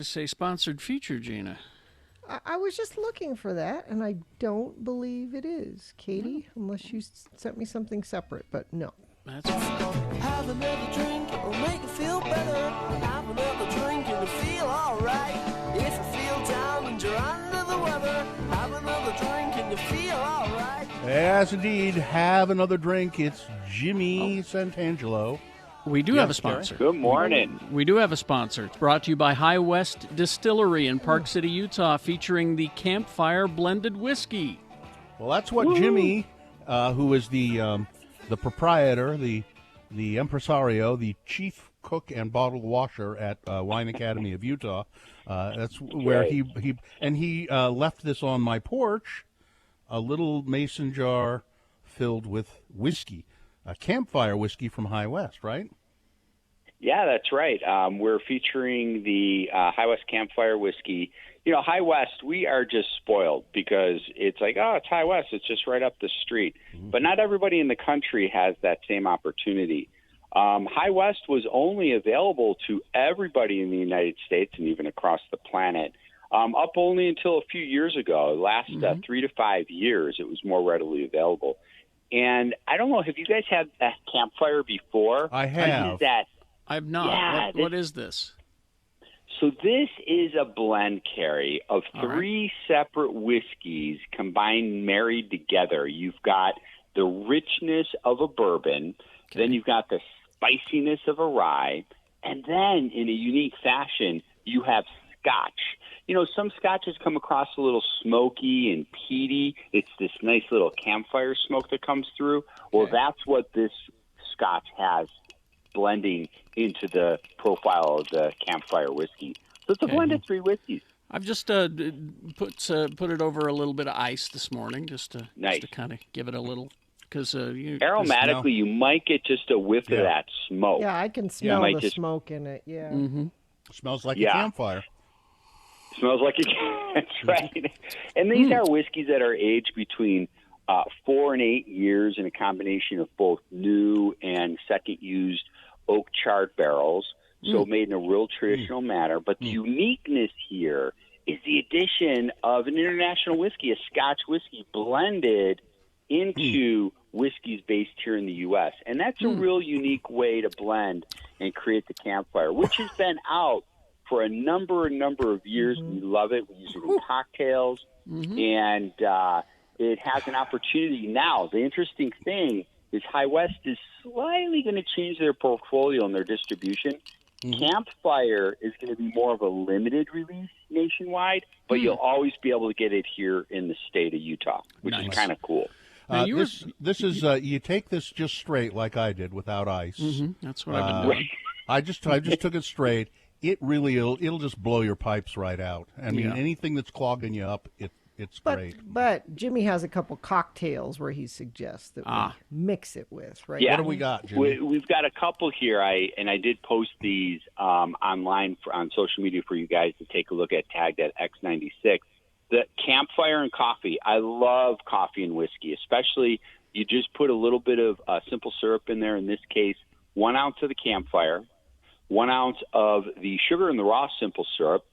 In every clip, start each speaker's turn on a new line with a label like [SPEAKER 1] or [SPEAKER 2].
[SPEAKER 1] Say sponsored feature, Gina.
[SPEAKER 2] I was just looking for that, and I don't believe it is, Katie, unless you sent me something separate, but no.
[SPEAKER 1] That's fine.
[SPEAKER 3] Have another drink, it'll make you feel better. Have another drink and you'll feel alright. If you feel down and you're under the weather, have another drink and you'll feel alright.
[SPEAKER 4] Yes, indeed. Have another drink. It's Jimmy Santangelo.
[SPEAKER 1] We do have a sponsor.
[SPEAKER 5] Good morning.
[SPEAKER 1] We do have a sponsor. It's brought to you by High West Distillery in Park City, Utah, featuring the Campfire Blended Whiskey.
[SPEAKER 4] Well, that's what Jimmy, who is the proprietor, the impresario, the chief cook and bottle washer at Wine Academy of Utah. That's where he left this on my porch, a little mason jar filled with whiskey, a campfire whiskey from High West, right?
[SPEAKER 5] Yeah, that's right. We're featuring the High West Campfire Whiskey. You know, High West, we are just spoiled because it's like, oh, it's High West. It's just right up the street. Mm-hmm. But not everybody in the country has that same opportunity. High West was only available to everybody in the United States and even across the planet up only until a few years ago. The last 3 to 5 years, it was more readily available. And I don't know, have you guys had a campfire before?
[SPEAKER 4] I have.
[SPEAKER 1] I've not.
[SPEAKER 5] Yeah,
[SPEAKER 1] what is this?
[SPEAKER 5] So this is a blend, Carrie, of three separate whiskeys combined, married together. You've got the richness of a bourbon, then you've got the spiciness of a rye, and then in a unique fashion, you have Scotch. You know, some scotches come across a little smoky and peaty. It's this nice little campfire smoke that comes through. Well, that's what this Scotch has blending into the profile of the campfire whiskey. So it's a blend of three whiskeys.
[SPEAKER 1] I've just put it over a little bit of ice this morning, just to kind of give it a little. Because
[SPEAKER 5] aromatically, you might get just a whiff of that smoke.
[SPEAKER 2] Yeah, I can smell the smoke in it. Yeah,
[SPEAKER 4] Smells like a campfire.
[SPEAKER 5] Smells like that's right. And these are whiskeys that are aged between 4 and 8 years in a combination of both new and second-used oak charred barrels, so made in a real traditional manner. But the uniqueness here is the addition of an international whiskey, a Scotch whiskey, blended into whiskeys based here in the U.S. And that's a real unique way to blend and create the campfire, which has been out for a number of years. We love it. We use it in cocktails, and it has an opportunity now. The interesting thing is High West is slightly going to change their portfolio and their distribution. Campfire is going to be more of a limited release nationwide, but you'll always be able to get it here in the state of Utah, which is kind of cool.
[SPEAKER 4] This is you take this just straight like I did without ice.
[SPEAKER 1] That's what I've been doing.
[SPEAKER 4] I just took it straight. It really it'll just blow your pipes right out. I mean, anything that's clogging you up, it's great.
[SPEAKER 2] But Jimmy has a couple cocktails where he suggests that we mix it with, right?
[SPEAKER 5] Yeah.
[SPEAKER 4] What do we got, Jimmy?
[SPEAKER 5] We've got a couple here. I did post these online on social media for you guys to take a look at, tagged at X96. The campfire and coffee. I love coffee and whiskey, especially you just put a little bit of simple syrup in there. In this case, 1 ounce of the campfire, 1 ounce of the sugar and the raw simple syrup.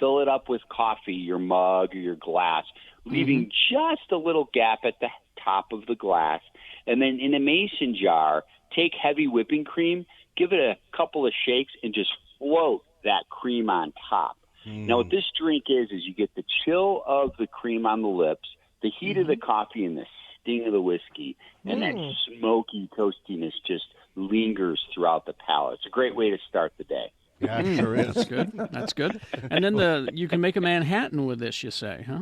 [SPEAKER 5] Fill it up with coffee, your mug or your glass, leaving just a little gap at the top of the glass. And then in a mason jar, take heavy whipping cream, give it a couple of shakes, and just float that cream on top. Now, what this drink is you get the chill of the cream on the lips, the heat of the coffee, and the sting of the whiskey, and that smoky toastiness just lingers throughout the palate. It's a great way to start the day.
[SPEAKER 4] Yeah, it sure is.
[SPEAKER 1] That's good. And then you can make a Manhattan with this, you say, huh?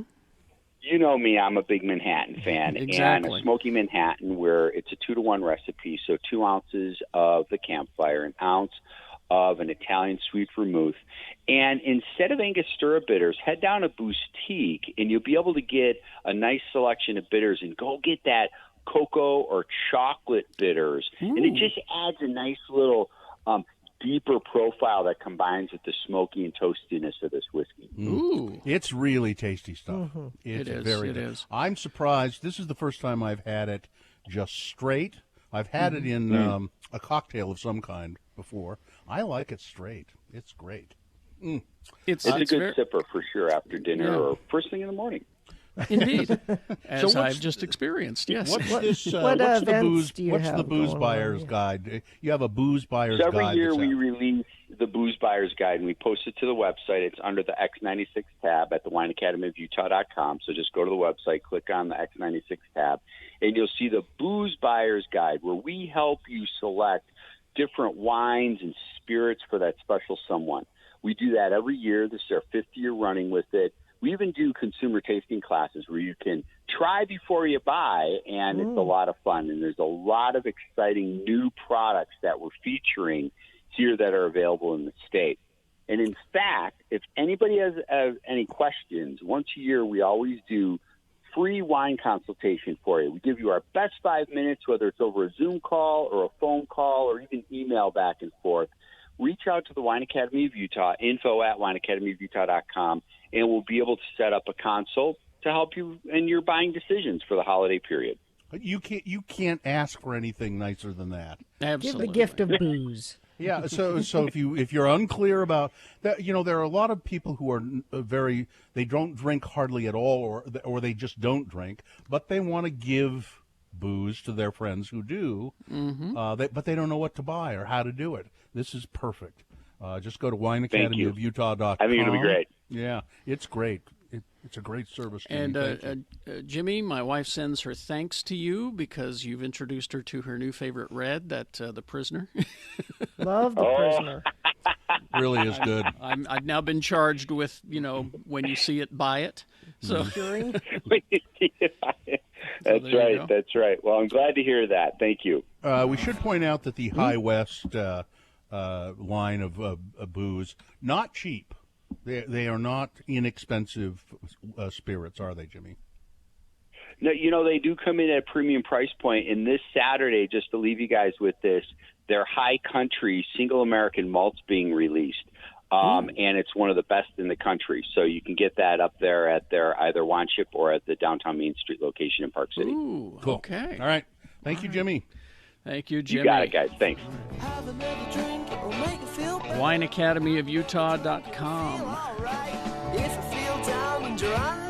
[SPEAKER 5] You know me, I'm a big Manhattan fan.
[SPEAKER 1] Exactly.
[SPEAKER 5] And a Smoky Manhattan where it's a 2-to-1 recipe, so 2 ounces of the campfire, 1 ounce of an Italian sweet vermouth. And instead of Angostura bitters, head down to Boozetique, and you'll be able to get a nice selection of bitters, and go get that cocoa or chocolate bitters. And it just adds a nice little deeper profile that combines with the smoky and toastiness of this whiskey.
[SPEAKER 1] Ooh.
[SPEAKER 4] It's really tasty stuff.
[SPEAKER 1] It is.
[SPEAKER 4] Very good. I'm surprised. This is the first time I've had it just straight. I've had it in a cocktail of some kind before. I like it straight. It's great.
[SPEAKER 1] It's
[SPEAKER 5] It's a good
[SPEAKER 1] very,
[SPEAKER 5] sipper for sure after dinner
[SPEAKER 1] Yeah.
[SPEAKER 5] or first thing in the morning.
[SPEAKER 1] indeed, as
[SPEAKER 4] what's
[SPEAKER 1] I've just experienced. Yes.
[SPEAKER 4] What's this?
[SPEAKER 2] what
[SPEAKER 4] what's the
[SPEAKER 2] events
[SPEAKER 4] booze?
[SPEAKER 2] do you
[SPEAKER 4] What's the
[SPEAKER 2] have
[SPEAKER 4] booze
[SPEAKER 2] going on
[SPEAKER 4] buyer's
[SPEAKER 2] here?
[SPEAKER 4] guide? You have a booze buyer's
[SPEAKER 5] So every
[SPEAKER 4] guide.
[SPEAKER 5] year
[SPEAKER 4] that's
[SPEAKER 5] we
[SPEAKER 4] out.
[SPEAKER 5] release the Booze Buyer's Guide, and we post it to the website. It's under the X96 tab at the wineacademyofutah.com. So just go to the website, click on the X96 tab, and you'll see the Booze Buyer's Guide, where we help you select different wines and spirits for that special someone. We do that every year. This is our 5th year running with it. We even do consumer tasting classes where you can try before you buy, and it's a lot of fun. And there's a lot of exciting new products that we're featuring here that are available in the state. And in fact, if anybody has any questions, once a year we always do free wine consultation for you. We give you our best 5 minutes, whether it's over a Zoom call or a phone call or even email back and forth. Reach out to the Wine Academy of Utah, info@wineacademyofutah.com, and we'll be able to set up a consult to help you in your buying decisions for the holiday period.
[SPEAKER 4] But you can't ask for anything nicer than that.
[SPEAKER 2] Give
[SPEAKER 1] Absolutely.
[SPEAKER 2] the gift of booze.
[SPEAKER 4] Yeah. So if you're unclear about that, there are a lot of people who are they don't drink hardly at all, or they just don't drink, but they want to give booze to their friends who do, but they don't know what to buy or how to do it. This is perfect. Just go to wineacademyofutah.com.
[SPEAKER 5] I think it'll be great.
[SPEAKER 4] Yeah, it's great. It's a great service. Jimmy.
[SPEAKER 1] And
[SPEAKER 4] Thank you.
[SPEAKER 1] Jimmy, my wife sends her thanks to you because you've introduced her to her new favorite red, the Prisoner.
[SPEAKER 2] Love the prisoner.
[SPEAKER 4] Really is good.
[SPEAKER 1] I've now been charged with, when you see it, buy it. So
[SPEAKER 2] During
[SPEAKER 5] That's
[SPEAKER 1] there you
[SPEAKER 5] right.
[SPEAKER 1] go.
[SPEAKER 5] That's right. Well, I'm glad to hear that. Thank you.
[SPEAKER 4] We should point out that the High West line of booze, not cheap. They are not inexpensive spirits, are they, Jimmy?
[SPEAKER 5] No, they do come in at a premium price point. And this Saturday, just to leave you guys with this, their High Country Single American Malt's being released. And it's one of the best in the country. So you can get that up there at their either wine ship or at the downtown Main Street location in Park City.
[SPEAKER 1] ooh,
[SPEAKER 4] Cool.
[SPEAKER 1] okay.
[SPEAKER 4] All right. Thank you, Jimmy.
[SPEAKER 1] Thank you, Jimmy.
[SPEAKER 5] You got it, guys. Thanks.
[SPEAKER 3] Have another drink, it'll make you feel better.
[SPEAKER 1] WineAcademyofutah.com.
[SPEAKER 3] Feel alright. If you feel down and you're on